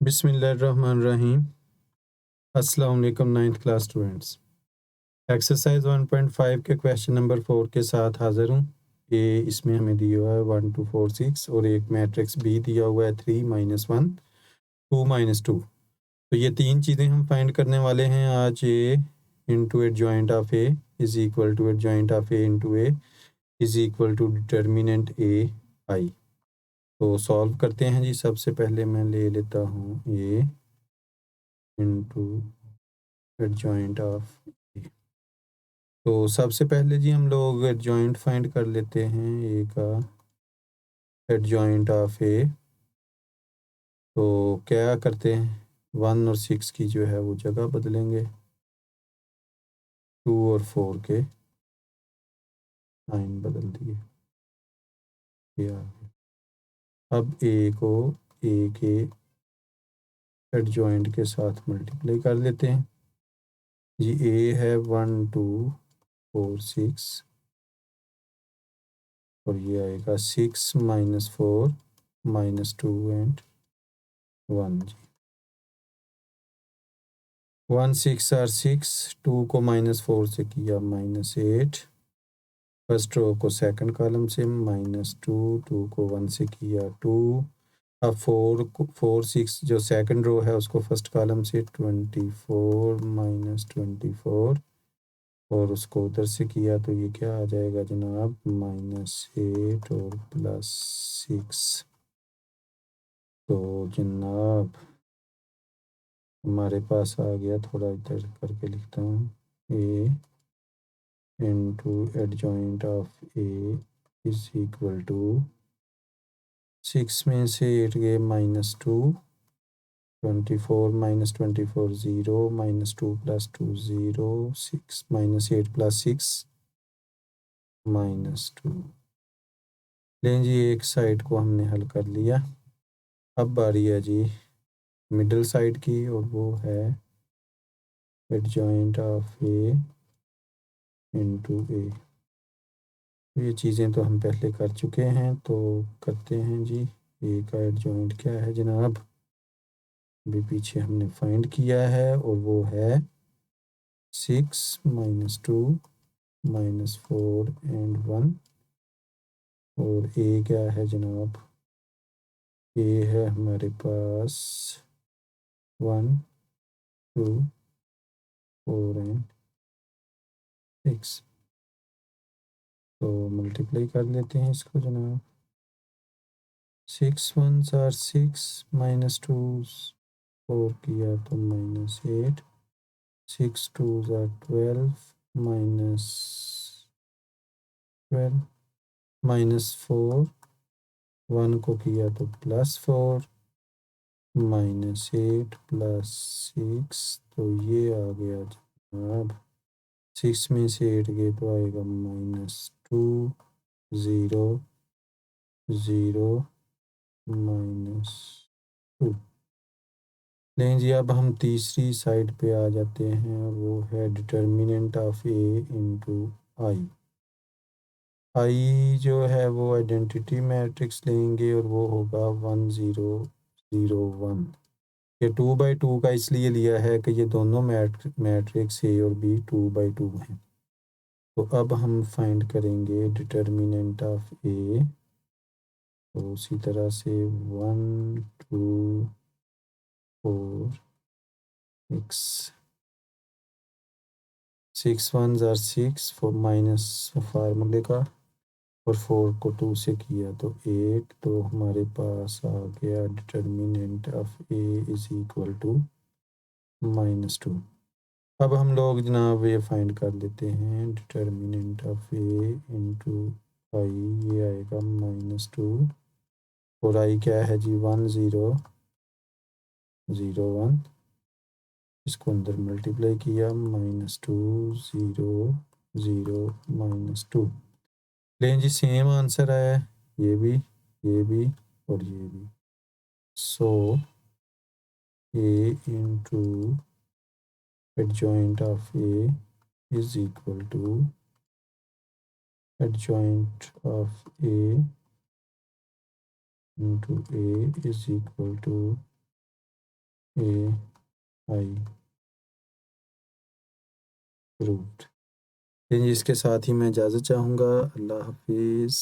बिस्मिल्लाहिर्रहमानिर्रहीम। अस्सलाम वालेकुम 9th क्लास स्टूडेंट्स। एक्सरसाइज 1.5 के क्वेश्चन नंबर 4 के साथ हाज़िर हूँ। ये इसमें हमें दिया हुआ है 1 2 4 6 और एक मैट्रिक्स बी दिया हुआ है 3 -1 2 -2। तो ये तीन चीज़ें हम फाइंड करने वाले हैं आज। A into adjoint of A is equal to adjoint of A into A is equal to determinant A I. तो सॉल्व करते हैं जी। सबसे पहले मैं ले लेता हूँ ए इंटू एडजॉइंट ऑफ ए। तो सबसे पहले जी हम लोग एडजॉइंट फाइंड कर लेते हैं ए का एडजॉइंट ऑफ ए। तो क्या करते हैं 1 और 6 की जो है वो जगह बदलेंगे, 2 और 4 के साइन बदल दिए, ये आ गया। अब ए को ए के एडजॉइंट के साथ मल्टीप्लाई कर लेते हैं जी। ए है 1 2 4 6 और ये आएगा 6 -4 -2 एंड 1 जी। 1 6 आर 6, 2 को -4 से किया -8, फर्स्ट रो को सेकंड कॉलम से -2, 2 को 1 से किया 2। अब 4 6 जो सेकंड रो है उसको फर्स्ट कॉलम से 24 -24 और उसको उधर से किया तो ये क्या आ जाएगा जनाब -8 और +6। तो जनाब हमारे पास आ गया, थोड़ा इधर करके लिखता हूँ, A into adjoint of A is equal to 6 में से 8 गए -2, 24 -24 0, -2 + 2 0, 6 -8 + 6 -2। लें जी, एक साइड को हमने हल कर लिया। अब बारी है जी मिडिल साइड की और वो है एडजॉइंट ऑफ ए इंटू ए। ये चीज़ें तो हम पहले कर चुके हैं, तो करते हैं जी। ए का एडजॉइंट क्या है जनाब, अभी पीछे हमने फाइंड किया है और वो है 6 -2 -4 एंड 1। और ए क्या है जनाब, ए है हमारे पास 1 2 4 एंड 6। तो मल्टीप्लाई कर लेते हैं इसको जनाब। 6 1s आर 6, -2 4 किया तो -8, 6 2s आर 12 -12 -4, 1 को किया तो +4, -8 +6, तो ये आ गया जनाब। 6 में से 8 गए तो आएगा -2 0 0 -2। लें जी, अब हम तीसरी साइड पे आ जाते हैं और वो है डिटर्मिनेंट ऑफ ए इंटू आई। आई जो है वो आइडेंटिटी मैट्रिक्स लेंगे और वो होगा 1 0 0 1। ये 2/2 का इसलिए लिया है कि ये दोनों मैट्रिक्स ए और बी 2/2 हैं। तो अब हम फाइंड करेंगे डिटर्मिनेंट ऑफ ए। तो उसी तरह से 1 2 4 6 6 1s आर 6 4 माइनस फार्मूले का, और 4 को 2 से किया तो 8। तो हमारे पास आ गया determinant of A is equal to -2। अब हम लोग जनाब ये फाइंड कर लेते हैं डिटर्मिनेंट ऑफ ए इंटू आई। ये आएगा -2 और आई क्या है जी 1 0 0 1। इसको अंदर मल्टीप्लाई किया -2 0 0 -2। लें जी, सेम आंसर आया है, ये भी और ये भी। So A into adjoint of A is equal to adjoint of A into A is equal to A I root. इसके साथ ही मैं इजाज़त चाहूँगा। अल्लाह हाफिज़।